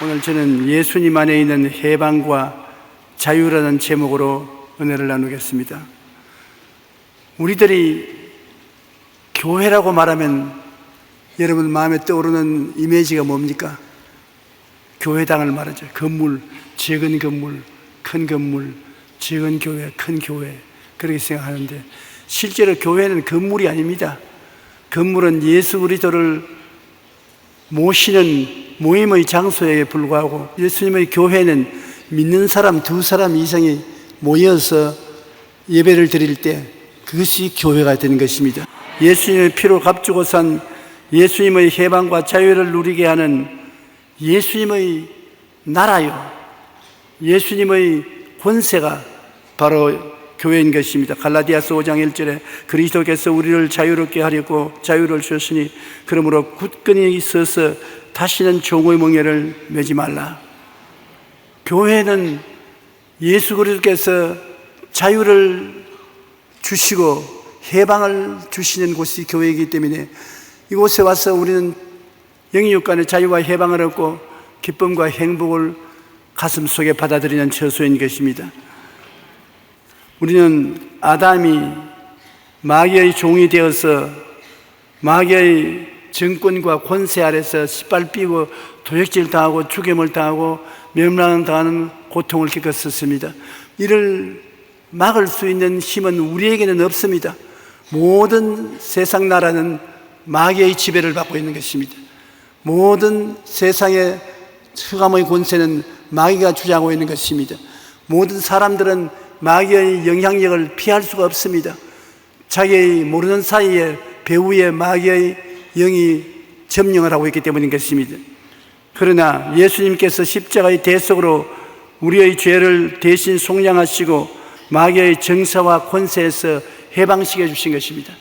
오늘 저는 예수님 안에 있는 해방과 자유라는 제목으로 은혜를 나누겠습니다. 우리들이 교회라고 말하면 여러분 마음에 떠오르는 이미지가 뭡니까? 교회당을 말하죠. 건물, 작은 건물, 큰 건물, 작은 교회, 큰 교회, 그렇게 생각하는데 실제로 교회는 건물이 아닙니다. 건물은 예수 그리스도를 모시는 모임의 장소에 불과하고, 예수님의 교회는 믿는 사람 2사람 이상이 모여서 예배를 드릴 때 그것이 교회가 되는 것입니다. 예수님의 피로 값주고 산 예수님의 해방과 자유를 누리게 하는 예수님의 나라요, 예수님의 권세가 바로 교회인 것입니다. 갈라디아서 5장 1절에 그리스도께서 우리를 자유롭게 하려고 자유를 주셨으니 그러므로 굳건히 서서 다시는 종의 멍에를 매지 말라. 교회는 예수 그리스도께서 자유를 주시고 해방을 주시는 곳이 교회이기 때문에 이곳에 와서 우리는 영육간의 자유와 해방을 얻고 기쁨과 행복을 가슴 속에 받아들이는 처소인 것입니다. 우리는 아담이 마귀의 종이 되어서 마귀의 정권과 권세 아래서 짓밟히고 도적질 당하고 죽임을 당하고 멸망을 당하는 고통을 겪었었습니다. 이를 막을 수 있는 힘은 우리에게는 없습니다. 모든 세상 나라는 마귀의 지배를 받고 있는 것입니다. 모든 세상의 흑암의 권세는 마귀가 주장하고 있는 것입니다. 모든 사람들은 마귀의 영향력을 피할 수가 없습니다. 자기의 모르는 사이에 배후에 마귀의 영이 점령을 하고 있기 때문인 것입니다. 그러나 예수님께서 십자가의 대속으로 우리의 죄를 대신 속량하시고 마귀의 정사와 권세에서 해방시켜 주신 것입니다.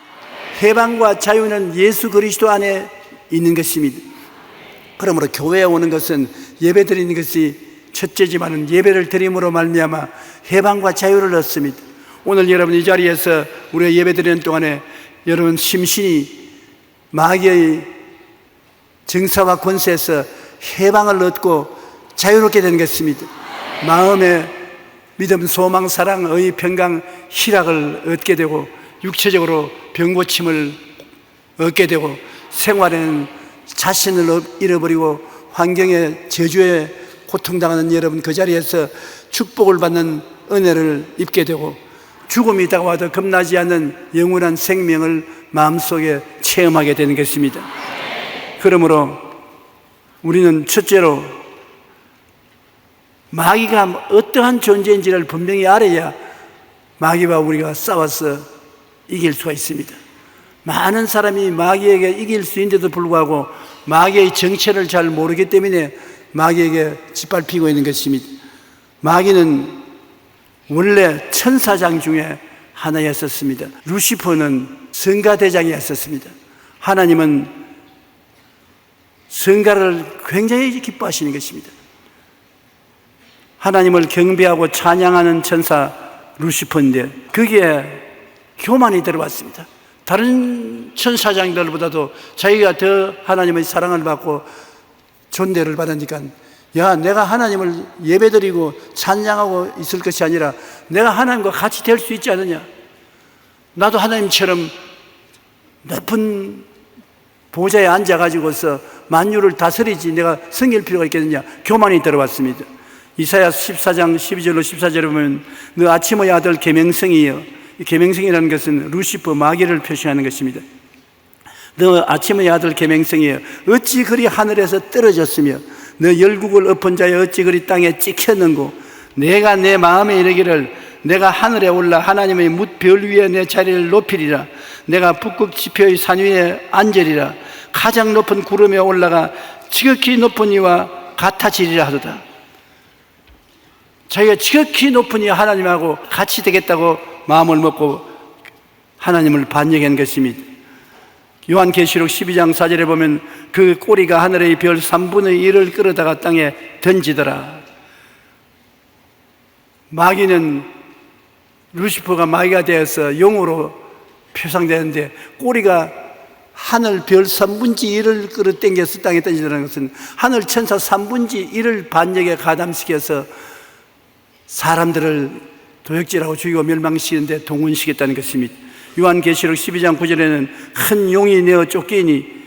해방과 자유는 예수 그리스도 안에 있는 것입니다. 그러므로 교회에 오는 것은 예배 드리는 것이 첫째지만은 예배를 드림으로 말미암아 해방과 자유를 얻습니다. 오늘 여러분 이 자리에서 우리가 예배 드리는 동안에 여러분 심신이 마귀의 정사와 권세에서 해방을 얻고 자유롭게 되는 것입니다. 마음의 믿음, 소망, 사랑, 의, 평강, 희락을 얻게 되고 육체적으로 병고침을 얻게 되고 생활에는 자신을 잃어버리고 환경의 저주에 고통당하는 여러분 그 자리에서 축복을 받는 은혜를 입게 되고 죽음이 다가와도 겁나지 않는 영원한 생명을 마음속에 체험하게 되는 것입니다. 그러므로 우리는 첫째로 마귀가 어떠한 존재인지를 분명히 알아야 마귀와 우리가 싸워서 이길 수가 있습니다. 많은 사람이 마귀에게 이길 수 있는데도 불구하고 마귀의 정체를 잘 모르기 때문에 마귀에게 짓밟히고 있는 것입니다. 마귀는 원래 천사장 중에 하나였었습니다. 루시퍼는 성가대장이었었습니다. 하나님은 성가를 굉장히 기뻐하시는 것입니다. 하나님을 경배하고 찬양하는 천사 루시퍼인데 거기에 교만이 들어왔습니다. 다른 천사장들보다도 자기가 더 하나님의 사랑을 받고 존대를 받으니까 야, 내가 하나님을 예배드리고 찬양하고 있을 것이 아니라 내가 하나님과 같이 될 수 있지 않느냐, 나도 하나님처럼 높은 보좌에 앉아가지고서 만유를 다스리지 내가 섬길 필요가 있겠느냐, 교만이 들어왔습니다. 이사야 14장 12절로 14절에 보면 너 아침의 아들 계명성이여, 계명성이라는 것은 루시퍼 마귀를 표시하는 것입니다. 너 아침의 아들 계명성이여 어찌 그리 하늘에서 떨어졌으며 너 열국을 엎은 자여 어찌 그리 땅에 찍혔는고, 내가 내 마음에 이르기를 내가 하늘에 올라 하나님의 뭇별 위에 내 자리를 높이리라. 내가 북극 지표의 산 위에 앉으리라. 가장 높은 구름에 올라가 지극히 높은 이와 같아지리라 하도다. 자기가 지극히 높은 이 하나님하고 같이 되겠다고 마음을 먹고 하나님을 반역한 것입니다. 요한계시록 12장 4절에 보면 그 꼬리가 하늘의 별 3분의 1을 끌어다가 땅에 던지더라. 마귀는, 루시퍼가 마귀가 되어서 용으로 표상되는데 꼬리가 하늘 별 3분의 1을 끌어당겨서 땅에 던지라는 것은 하늘 천사 3분의 1을 반역에 가담시켜서 사람들을 도역질하고 죽이고 멸망시키는데 동원시켰다는 것입니다. 요한계시록 12장 9절에는 큰 용이 내어 쫓기니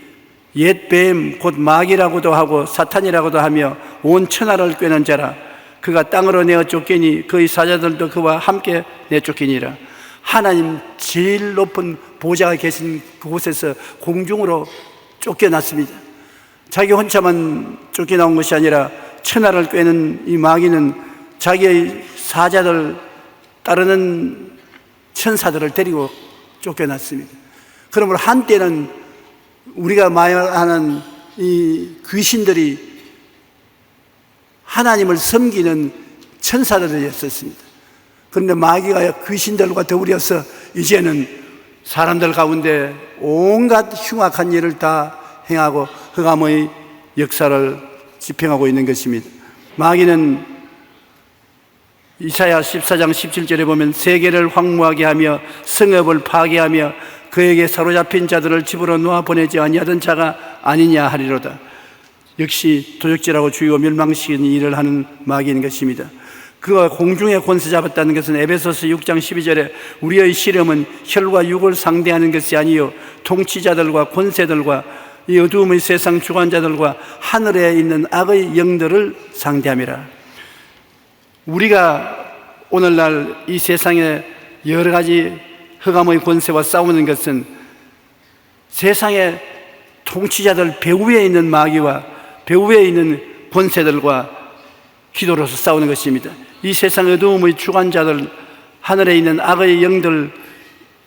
옛 뱀 곧 마귀라고도 하고 사탄이라고도 하며 온 천하를 꿰는 자라. 그가 땅으로 내어 쫓기니 그의 사자들도 그와 함께 내쫓기니라. 하나님 제일 높은 보좌가 계신 그곳에서 공중으로 쫓겨났습니다. 자기 혼자만 쫓겨나온 것이 아니라 천하를 꿰는 이 마귀는 자기의 사자들 따르는 천사들을 데리고 쫓겨났습니다. 그러므로 한때는 우리가 말하는 이 귀신들이 하나님을 섬기는 천사들이었습니다. 그런데 마귀가 귀신들과 더불어서 이제는 사람들 가운데 온갖 흉악한 일을 다 행하고 흑암의 역사를 집행하고 있는 것입니다. 마귀는 이사야 14장 17절에 보면 세계를 황무하게 하며 성읍을 파괴하며 그에게 사로잡힌 자들을 집으로 놓아 보내지 아니하던 자가 아니냐 하리로다. 역시 도적질하고 죽이고 멸망시키는 일을 하는 마귀인 것입니다. 그가 공중에 권세 잡았다는 것은 에베소서 6장 12절에 우리의 시름은 혈과 육을 상대하는 것이 아니요 통치자들과 권세들과 이 어두움의 세상 주관자들과 하늘에 있는 악의 영들을 상대함이라. 우리가 오늘날 이 세상에 여러 가지 흑암의 권세와 싸우는 것은 세상의 통치자들 배후에 있는 마귀와 배후에 있는 권세들과 기도로서 싸우는 것입니다. 이 세상 어두움의 주관자들, 하늘에 있는 악의 영들,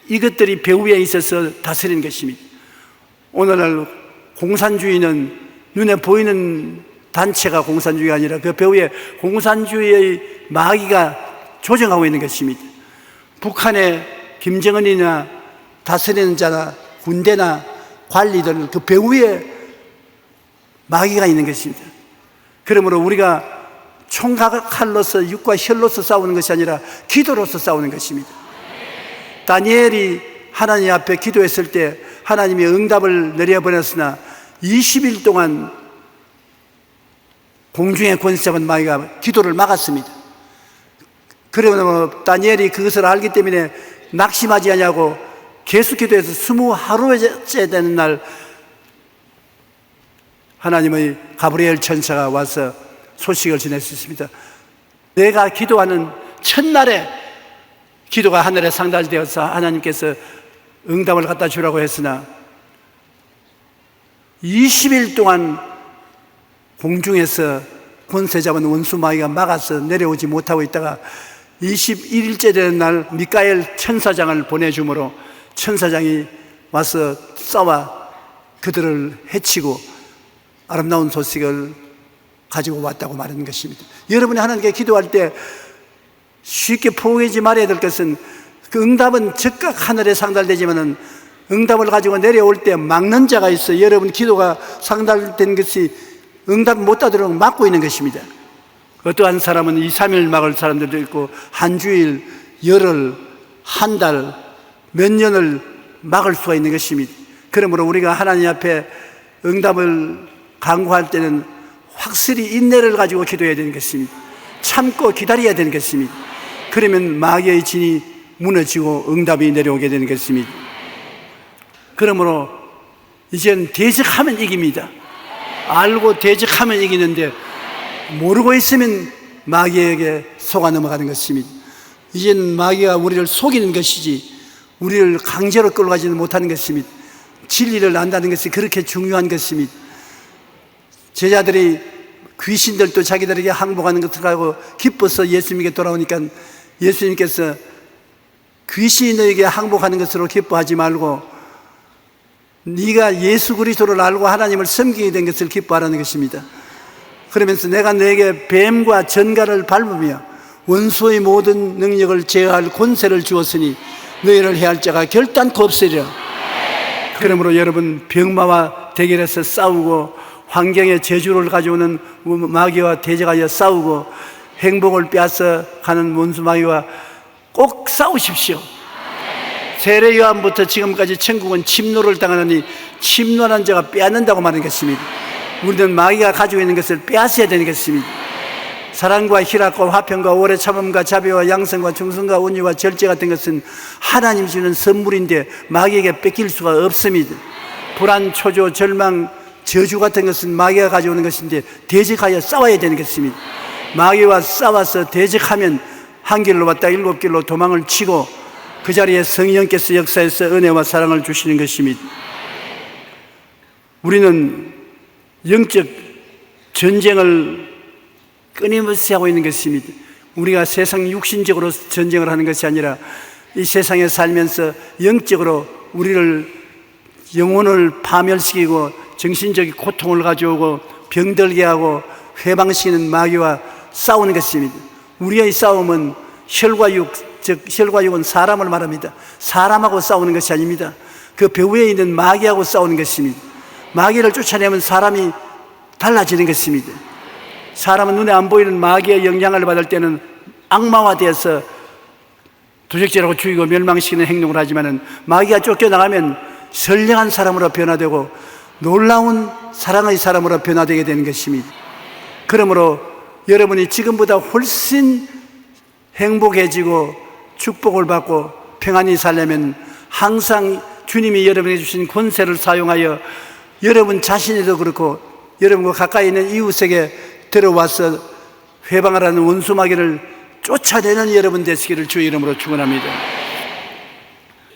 이것들이 배후에 있어서 다스리는 것입니다. 오늘날 공산주의는 눈에 보이는 단체가 공산주의가 아니라 그 배후에 공산주의의 마귀가 조정하고 있는 것입니다. 북한의 김정은이나 다스리는 자나 군대나 관리들 그 배후에 마귀가 있는 것입니다. 그러므로 우리가 총칼로서 육과 혈로서 싸우는 것이 아니라 기도로서 싸우는 것입니다. 다니엘이 하나님 앞에 기도했을 때 하나님이 응답을 내려보냈으나 20일 동안 공중에 권세 잡은 마귀가 기도를 막았습니다. 그러면 다니엘이 그것을 알기 때문에 낙심하지 않냐고 계속 기도해서 20하루째 되는 날 하나님의 가브리엘 천사가 와서 소식을 전했습니다. 내가 기도하는 첫날에 기도가 하늘에 상달되어서 하나님께서 응답을 갖다 주라고 했으나 20일 동안 공중에서 권세 잡은 원수 마귀가 막아서 내려오지 못하고 있다가 21일째 되는 날 미카엘 천사장을 보내주므로 천사장이 와서 싸워 그들을 해치고 아름다운 소식을 가지고 왔다고 말하는 것입니다. 여러분이 하나님께 기도할 때 쉽게 포기하지 말아야 될 것은 그 응답은 즉각 하늘에 상달되지만은 응답을 가지고 내려올 때 막는 자가 있어. 여러분 기도가 상달된 것이 응답 못 받도록 막고 있는 것입니다. 어떠한 사람은 2, 3일 막을 사람들도 있고 한 주일, 열흘, 한 달, 몇 년을 막을 수가 있는 것입니다. 그러므로 우리가 하나님 앞에 응답을 간구할 때는 확실히 인내를 가지고 기도해야 되는 것입니다. 참고 기다려야 되는 것입니다. 그러면 마귀의 진이 무너지고 응답이 내려오게 되는 것입니다. 그러므로 이제는 대적하면 이깁니다. 알고 대적하면 이기는데 모르고 있으면 마귀에게 속아 넘어가는 것입니다. 이제는 마귀가 우리를 속이는 것이지 우리를 강제로 끌어가지는 못하는 것입니다. 진리를 안다는 것이 그렇게 중요한 것입니다. 제자들이 귀신들도 자기들에게 항복하는 것을 하고 기뻐서 예수님께 돌아오니까 예수님께서 귀신이 너에게 항복하는 것으로 기뻐하지 말고 네가 예수 그리스도를 알고 하나님을 섬기게 된 것을 기뻐하라는 것입니다. 그러면서 내가 너에게 뱀과 전갈을 밟으며 원수의 모든 능력을 제어할 권세를 주었으니 너희를 해할 자가 결단코 없으리라. 그러므로 여러분 병마와 대결해서 싸우고 환경의 저주를 가져오는 마귀와 대적하여 싸우고 행복을 빼앗아 가는 원수 마귀와 꼭 싸우십시오. 세례 요한부터 지금까지 천국은 침노를 당하느니 침노한 자가 빼앗는다고 말하는 것입니다. 우리는 마귀가 가지고 있는 것을 빼앗아야 되는 것입니다. 사랑과 희락과 화평과 오래 참음과 자비와 양성과 충성과 온유와 절제 같은 것은 하나님 주는 선물인데 마귀에게 뺏길 수가 없습니다. 불안, 초조, 절망, 저주 같은 것은 마귀가 가져오는 것인데 대적하여 싸워야 되는 것입니다. 마귀와 싸워서 대적하면 한 길로 왔다 일곱 길로 도망을 치고 그 자리에 성령께서 역사해서 은혜와 사랑을 주시는 것입니다. 우리는 영적 전쟁을 끊임없이 하고 있는 것입니다. 우리가 세상 육신적으로 전쟁을 하는 것이 아니라 이 세상에 살면서 영적으로 우리를 영혼을 파멸시키고 정신적인 고통을 가져오고 병들게 하고 회방시키는 마귀와 싸우는 것입니다. 우리의 싸움은 혈과 육, 즉 혈과 육은 사람을 말합니다. 사람하고 싸우는 것이 아닙니다. 그 배후에 있는 마귀하고 싸우는 것입니다. 마귀를 쫓아내면 사람이 달라지는 것입니다. 사람은 눈에 안 보이는 마귀의 영향을 받을 때는 악마화되어서 도적질하고 죽이고 멸망시키는 행동을 하지만은 마귀가 쫓겨나가면 선량한 사람으로 변화되고 놀라운 사랑의 사람으로 변화되게 되는 것입니다. 그러므로 여러분이 지금보다 훨씬 행복해지고 축복을 받고 평안히 살려면 항상 주님이 여러분에게 주신 권세를 사용하여 여러분 자신에도 그렇고 여러분과 가까이 있는 이웃에게 들어와서 회방하라는 원수 마귀를 쫓아내는 여러분 되시기를 주의 이름으로 축원합니다.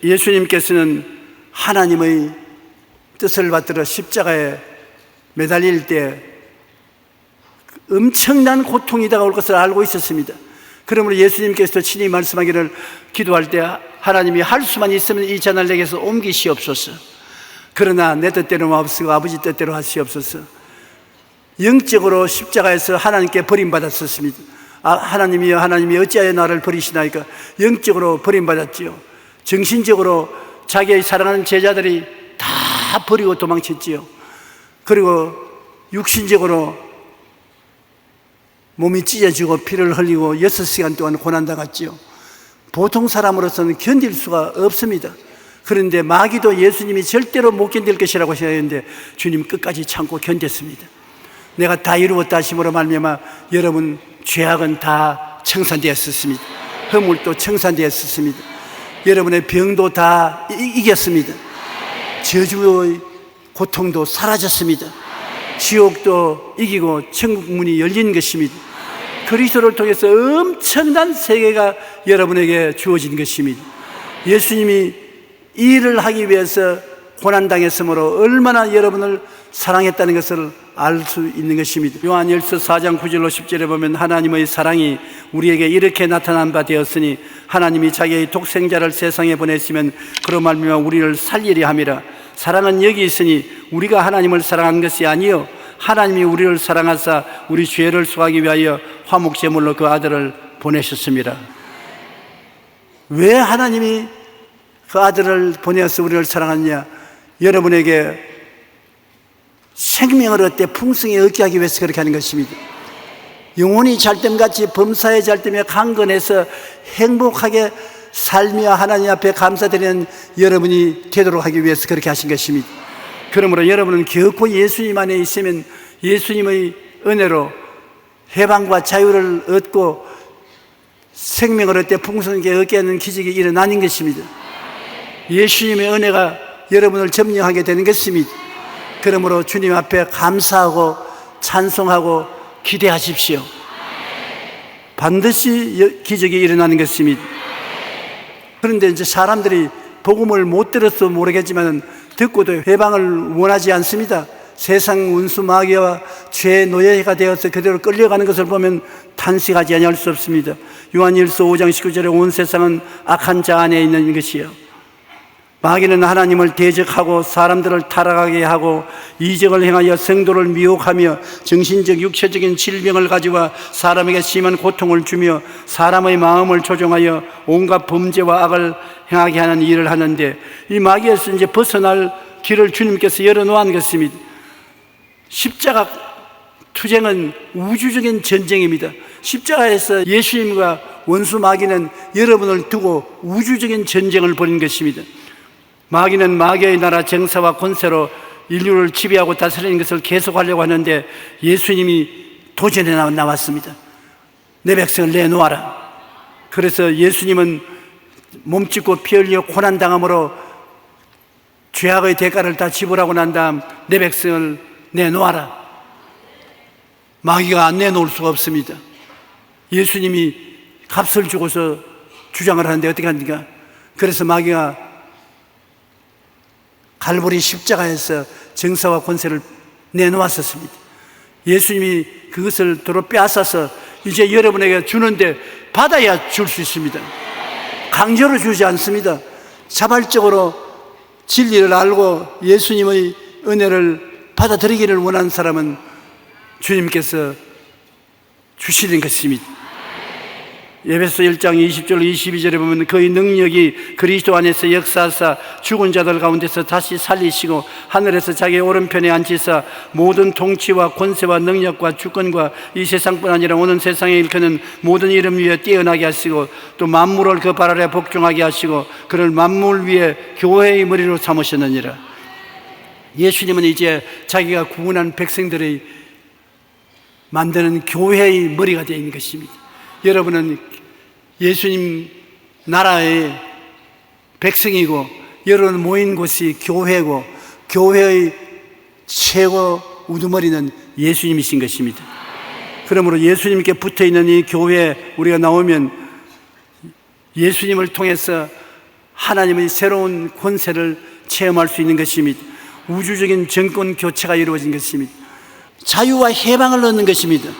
예수님께서는 하나님의 뜻을 받들어 십자가에 매달릴 때 엄청난 고통이 다가올 것을 알고 있었습니다. 그러므로 예수님께서도 친히 말씀하기를 기도할 때 하나님이 할 수만 있으면 이 잔을 내게서 옮기시옵소서. 그러나 내 뜻대로 마옵시고 아버지 뜻대로 하시옵소서. 영적으로 십자가에서 하나님께 버림받았었습니다. 하나님이여 하나님이 어찌하여 나를 버리시나이까. 영적으로 버림받았지요. 정신적으로 자기의 사랑하는 제자들이 다 버리고 도망쳤지요. 그리고 육신적으로 몸이 찢어지고 피를 흘리고 6시간 동안 고난당했지요. 보통 사람으로서는 견딜 수가 없습니다. 그런데 마귀도 예수님이 절대로 못 견딜 것이라고 생각했는데 주님 끝까지 참고 견뎠습니다. 내가 다 이루었다 하심으로 말미암아 여러분 죄악은 다 청산되었습니다. 허물도 청산되었습니다. 여러분의 병도 다 이겼습니다. 저주의 고통도 사라졌습니다. 지옥도 이기고 천국 문이 열린 것입니다. 그리스도를 통해서 엄청난 세계가 여러분에게 주어진 것입니다. 예수님이 이 일을 하기 위해서 고난당했으므로 얼마나 여러분을 사랑했다는 것을 알 수 있는 것입니다. 요한일서 4장 9절로 10절에 보면 하나님의 사랑이 우리에게 이렇게 나타난 바 되었으니 하나님이 자기의 독생자를 세상에 보내시면 그로 말미암아 우리를 살리려 함이라. 사랑은 여기 있으니 우리가 하나님을 사랑한 것이 아니요 하나님이 우리를 사랑하사 우리 죄를 속하기 위하여 화목제물로 그 아들을 보내셨습니다. 왜 하나님이 그 아들을 보내어서 우리를 사랑하느냐? 여러분에게 생명을 얻되 풍성히 얻게 하기 위해서 그렇게 하는 것입니다. 영혼이 잘됨같이 범사에 잘되며 강건해서 행복하게 살며 하나님 앞에 감사드리는 여러분이 되도록 하기 위해서 그렇게 하신 것입니다. 그러므로 여러분은 결코 예수님 안에 있으면 예수님의 은혜로 해방과 자유를 얻고 생명을 얻되 풍성하게 얻게 하는 기적이 일어나는 것입니다. 예수님의 은혜가 여러분을 점령하게 되는 것입니다. 그러므로 주님 앞에 감사하고 찬송하고 기대하십시오. 반드시 기적이 일어나는 것입니다. 그런데 이제 사람들이 복음을 못 들어서 모르겠지만 듣고도 해방을 원하지 않습니다. 세상 원수 마귀와 죄의 노예가 되어서 그대로 끌려가는 것을 보면 탄식하지 아니할 수 없습니다. 요한일서 5장 19절에 온 세상은 악한 자 안에 있는 것이요 마귀는 하나님을 대적하고 사람들을 타락하게 하고 이적을 행하여 성도를 미혹하며 정신적 육체적인 질병을 가져와 사람에게 심한 고통을 주며 사람의 마음을 조종하여 온갖 범죄와 악을 행하게 하는 일을 하는데 이 마귀에서 이제 벗어날 길을 주님께서 열어놓은 것입니다. 십자가 투쟁은 우주적인 전쟁입니다. 십자가에서 예수님과 원수 마귀는 여러분을 두고 우주적인 전쟁을 벌인 것입니다. 마귀는 마귀의 나라 정사와 권세로 인류를 지배하고 다스리는 것을 계속하려고 하는데 예수님이 도전에 나왔습니다. 내 백성을 내놓아라. 그래서 예수님은 몸짓고 피 흘려 고난당함으로 죄악의 대가를 다 지불하고 난 다음 내 백성을 내놓아라. 마귀가 안 내놓을 수가 없습니다. 예수님이 값을 주고서 주장을 하는데 어떻게 합니까? 그래서 마귀가 갈보리 십자가에서 정사와 권세를 내놓았었습니다. 예수님이 그것을 도로 빼앗아서 이제 여러분에게 주는데 받아야 줄 수 있습니다. 강제로 주지 않습니다. 자발적으로 진리를 알고 예수님의 은혜를 받아들이기를 원하는 사람은 주님께서 주시는 것입니다. 에베소 1장 20절 22절에 보면 그의 능력이 그리스도 안에서 역사하사 죽은 자들 가운데서 다시 살리시고 하늘에서 자기의 오른편에 앉히사 모든 통치와 권세와 능력과 주권과 이 세상뿐 아니라 오는 세상에 일컫는 모든 이름 위에 뛰어나게 하시고 또 만물을 그 발 아래 복종하게 하시고 그를 만물 위에 교회의 머리로 삼으셨느니라. 예수님은 이제 자기가 구원한 백성들의 만드는 교회의 머리가 되어 있는 것입니다. 여러분은 예수님 나라의 백성이고 여러분 모인 곳이 교회고 교회의 최고 우두머리는 예수님이신 것입니다. 그러므로 예수님께 붙어있는 이 교회에 우리가 나오면 예수님을 통해서 하나님의 새로운 권세를 체험할 수 있는 것입니다. 우주적인 정권 교체가 이루어진 것입니다. 자유와 해방을 얻는 것입니다.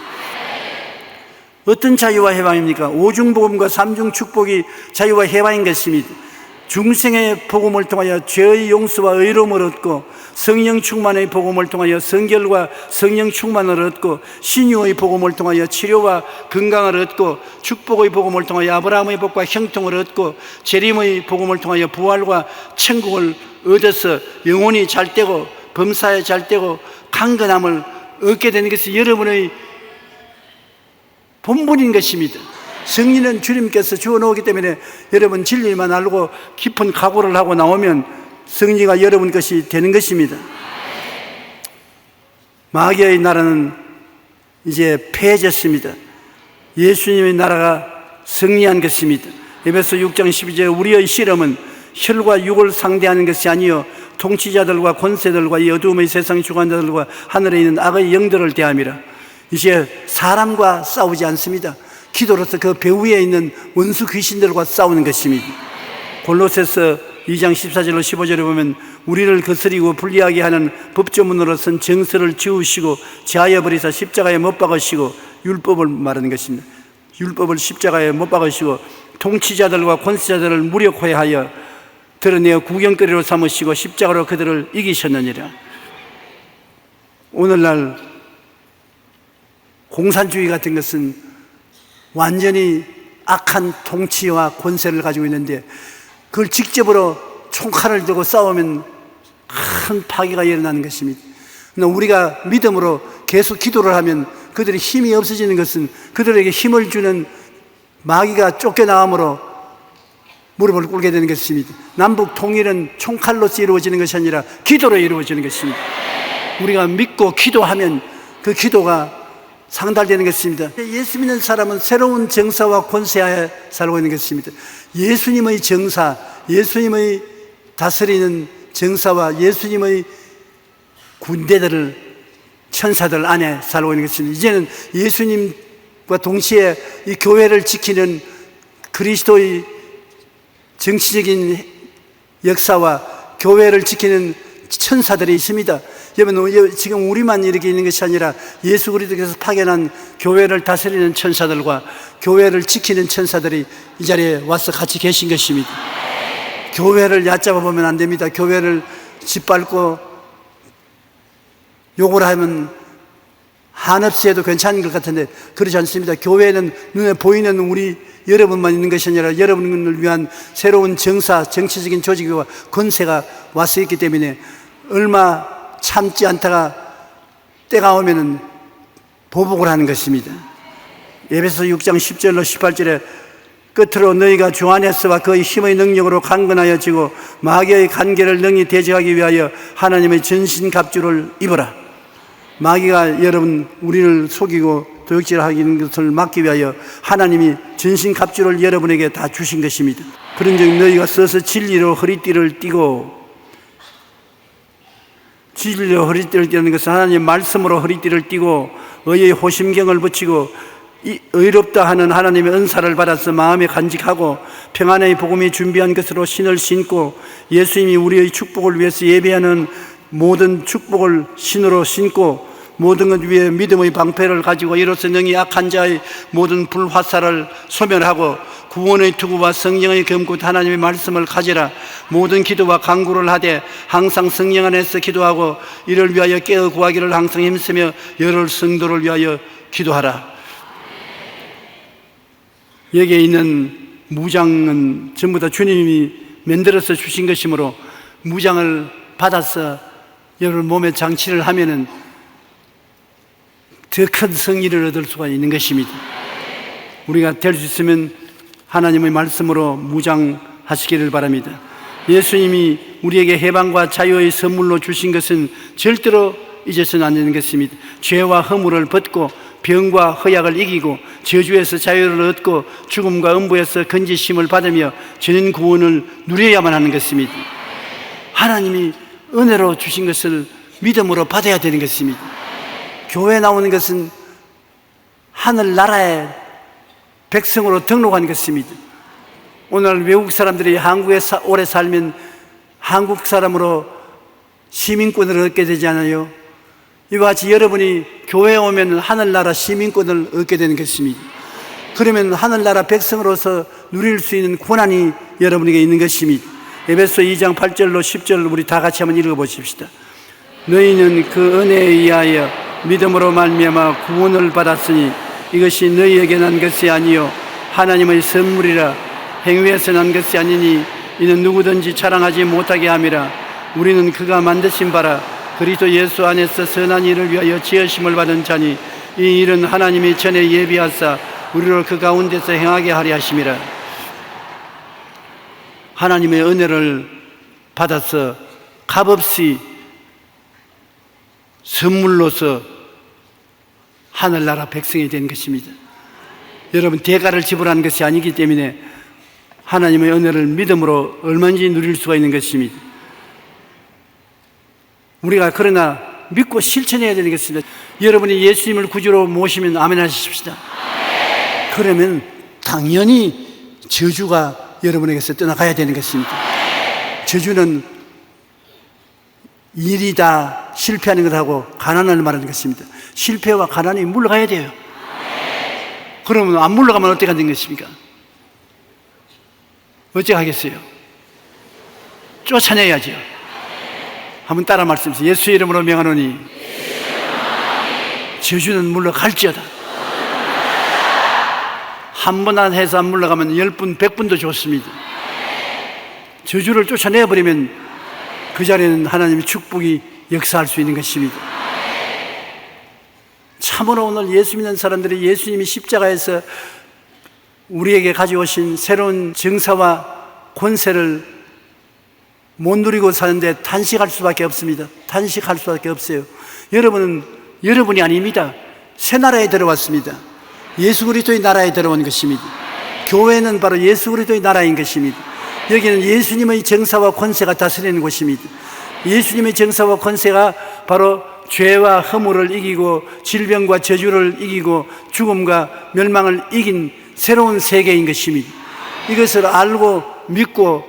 어떤 자유와 해방입니까? 오중복음과 삼중 축복이 자유와 해방인 것입니다. 중생의 복음을 통하여 죄의 용서와 의로움을 얻고 성령 충만의 복음을 통하여 성결과 성령 충만을 얻고 신유의 복음을 통하여 치료와 건강을 얻고 축복의 복음을 통하여 아브라함의 복과 형통을 얻고 재림의 복음을 통하여 부활과 천국을 얻어서 영혼이 잘되고 범사에 잘되고 강건함을 얻게 되는 것이 여러분의 본분인 것입니다. 승리는 주님께서 주어놓기 때문에 여러분 진리만 알고 깊은 각오를 하고 나오면 승리가 여러분 것이 되는 것입니다. 마귀의 나라는 이제 패해졌습니다. 예수님의 나라가 승리한 것입니다. 에베소 6장 12절 우리의 실험은 혈과 육을 상대하는 것이 아니요 통치자들과 권세들과 이 어두움의 세상 주관자들과 하늘에 있는 악의 영들을 대함이라. 이제 사람과 싸우지 않습니다. 기도로서 그 배후에 있는 원수 귀신들과 싸우는 것입니다. 골로새서 2장 14절로 15절에 보면 우리를 거스리고 불리하게 하는 법조문으로 쓴 정서를 지우시고 제하여 버리사 십자가에 못 박으시고 율법을 말하는 것입니다. 율법을 십자가에 못 박으시고 통치자들과 권세자들을 무력화하여 드러내어 구경거리로 삼으시고 십자가로 그들을 이기셨느니라. 오늘날 공산주의 같은 것은 완전히 악한 통치와 권세를 가지고 있는데 그걸 직접으로 총칼을 들고 싸우면 큰 파괴가 일어나는 것입니다. 우리가 믿음으로 계속 기도를 하면 그들의 힘이 없어지는 것은 그들에게 힘을 주는 마귀가 쫓겨나감으로 무릎을 꿇게 되는 것입니다. 남북 통일은 총칼로서 이루어지는 것이 아니라 기도로 이루어지는 것입니다. 우리가 믿고 기도하면 그 기도가 상달되는 것입니다. 예수 믿는 사람은 새로운 정사와 권세하에 살고 있는 것입니다. 예수님의 정사, 예수님의 다스리는 정사와 예수님의 군대들을 천사들 안에 살고 있는 것입니다. 이제는 예수님과 동시에 이 교회를 지키는 그리스도의 정치적인 역사와 교회를 지키는 천사들이 있습니다. 여러분, 지금 우리만 이렇게 있는 것이 아니라 예수 그리스도께서 파견한 교회를 다스리는 천사들과 교회를 지키는 천사들이 이 자리에 와서 같이 계신 것입니다. 교회를 얕잡아 보면 안 됩니다. 교회를 짓밟고 욕을 하면 한없이 해도 괜찮은 것 같은데 그렇지 않습니다. 교회는 눈에 보이는 우리 여러분만 있는 것이 아니라 여러분을 위한 새로운 정사, 정치적인 조직과 권세가 와서 있기 때문에 얼마 참지 않다가 때가 오면은 보복을 하는 것입니다. 에베소 6장 10절로 18절에 끝으로 너희가 주 안에서와 그의 힘의 능력으로 강건하여 지고 마귀의 간계를 능히 대적하기 위하여 하나님의 전신갑주를 입어라. 마귀가 여러분 우리를 속이고 도역질하는 것을 막기 위하여 하나님이 전신갑주를 여러분에게 다 주신 것입니다. 그런즉 너희가 서서 진리로 허리띠를 띠고, 진리로 허리띠를 띠는 것은 하나님의 말씀으로 허리띠를 띠고 의의 호심경을 붙이고 의롭다 하는 하나님의 은사를 받아서 마음에 간직하고 평안의 복음이 준비한 것으로 신을 신고 예수님이 우리의 축복을 위해서 예배하는 모든 축복을 신으로 신고 모든 것 위에 믿음의 방패를 가지고 이로써 능히 악한 자의 모든 불화살을 소멸하고 구원의 투구와 성령의 검고 하나님의 말씀을 가지라. 모든 기도와 간구를 하되 항상 성령 안에서 기도하고 이를 위하여 깨어 구하기를 항상 힘쓰며 여러 성도를 위하여 기도하라. 여기에 있는 무장은 전부 다 주님이 만들어서 주신 것이므로 무장을 받아서 여러분 몸에 장치를 하면은 더 큰 승리를 얻을 수가 있는 것입니다. 우리가 될 수 있으면 하나님의 말씀으로 무장하시기를 바랍니다. 예수님이 우리에게 해방과 자유의 선물로 주신 것은 절대로 잊어서는 안 되는 것입니다. 죄와 허물을 벗고 병과 허약을 이기고 저주에서 자유를 얻고 죽음과 음부에서 건지심을 받으며 전 구원을 누려야만 하는 것입니다. 하나님이 은혜로 주신 것을 믿음으로 받아야 되는 것입니다. 교회에 나오는 것은 하늘나라의 백성으로 등록한 것입니다. 오늘 외국 사람들이 한국에 오래 살면 한국 사람으로 시민권을 얻게 되지 않아요? 이와 같이 여러분이 교회에 오면 하늘나라 시민권을 얻게 되는 것입니다. 그러면 하늘나라 백성으로서 누릴 수 있는 권한이 여러분에게 있는 것입니다. 에베소 2장 8절로 10절 우리 다 같이 한번 읽어보십시다. 너희는 그 은혜에 의하여 믿음으로 말미암아 구원을 받았으니 이것이 너희에게 난 것이 아니요 하나님의 선물이라. 행위에서 난 것이 아니니 이는 누구든지 자랑하지 못하게 함이라. 우리는 그가 만드신 바라 그리스도 예수 안에서 선한 일을 위하여 지으심을 받은 자니 이 일은 하나님이 전에 예비하사 우리를 그 가운데서 행하게 하려 하심이라. 하나님의 은혜를 받아서 값없이 선물로서 하늘나라 백성이 된 것입니다. 여러분 대가를 지불하는 것이 아니기 때문에 하나님의 은혜를 믿음으로 얼마든지 누릴 수가 있는 것입니다. 우리가 그러나 믿고 실천해야 되는 것입니다. 여러분이 예수님을 구주로 모시면 아멘 하십시다. 그러면 당연히 저주가 여러분에게서 떠나가야 되는 것입니다. 저주는 일이 다 실패하는 것하고 가난을 말하는 것입니다. 실패와 가난이 물러가야 돼요. 그러면 안 물러가면 어떻게 되는 것입니까? 어찌 하겠어요? 쫓아내야죠. 한번 따라 말씀하세요. 예수 이름으로 명하노니 저주는 물러갈지어다. 한 번 해서 안 물러가면 10분, 100분도 좋습니다. 저주를 쫓아내버리면 그 자리에는 하나님의 축복이 역사할 수 있는 것입니다. 참으로 오늘 예수 믿는 사람들이 예수님이 십자가에서 우리에게 가져오신 새로운 정사와 권세를 못 누리고 사는데 탄식할 수밖에 없습니다. 탄식할 수밖에 없어요. 여러분은 여러분이 아닙니다. 새 나라에 들어왔습니다. 예수 그리스도의 나라에 들어온 것입니다. 교회는 바로 예수 그리스도의 나라인 것입니다. 여기는 예수님의 정사와 권세가 다스리는 곳입니다. 예수님의 정사와 권세가 바로 죄와 허물을 이기고 질병과 저주를 이기고 죽음과 멸망을 이긴 새로운 세계인 것입니다. 이것을 알고 믿고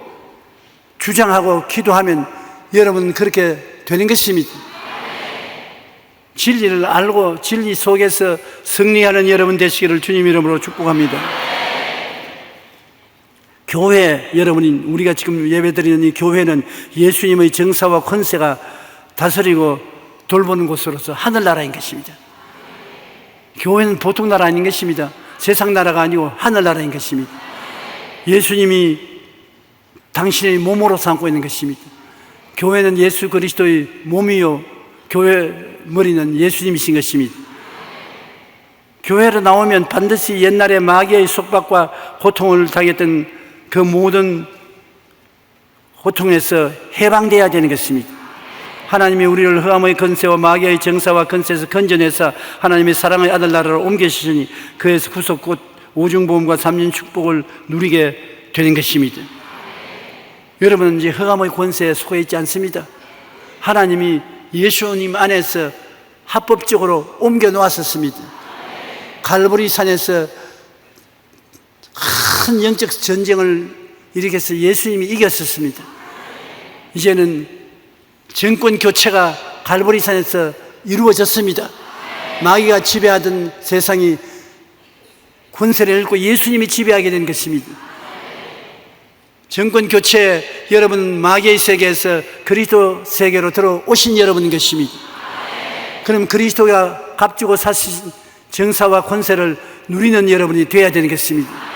주장하고 기도하면 여러분은 그렇게 되는 것입니다. 진리를 알고 진리 속에서 승리하는 여러분 되시기를 주님 이름으로 축복합니다. 교회 여러분이 우리가 지금 예배드리는 이 교회는 예수님의 정사와 권세가 다스리고 돌보는 곳으로서 하늘나라인 것입니다. 교회는 보통 나라 아닌 것입니다. 세상 나라가 아니고 하늘나라인 것입니다. 예수님이 당신의 몸으로 삼고 있는 것입니다. 교회는 예수 그리스도의 몸이요 교회 머리는 예수님이신 것입니다. 교회로 나오면 반드시 옛날에 마귀의 속박과 고통을 당했던 그 모든 고통에서 해방되어야 되는 것입니다. 하나님이 우리를 흑암의 권세와 마귀의 정사와 권세에서 건져내사 하나님의 사랑의 아들 나라로 옮겨주시니 그에서 구속 곧 오중보험과 삼륜 축복을 누리게 되는 것입니다. 여러분은 이제 흑암의 권세에 속해 있지 않습니다. 하나님이 예수님 안에서 합법적으로 옮겨 놓았었습니다. 갈보리 산에서 큰 영적 전쟁을 일으켜서 예수님이 이겼었습니다. 이제는 정권 교체가 갈보리 산에서 이루어졌습니다. 마귀가 지배하던 세상이 권세를 잃고 예수님이 지배하게 된 것입니다. 정권 교체, 여러분 마귀의 세계에서 그리스도 세계로 들어오신 여러분인 것입니다. 그럼 그리스도가 값주고 사신 정사와 권세를 누리는 여러분이 되어야 되는 것입니다.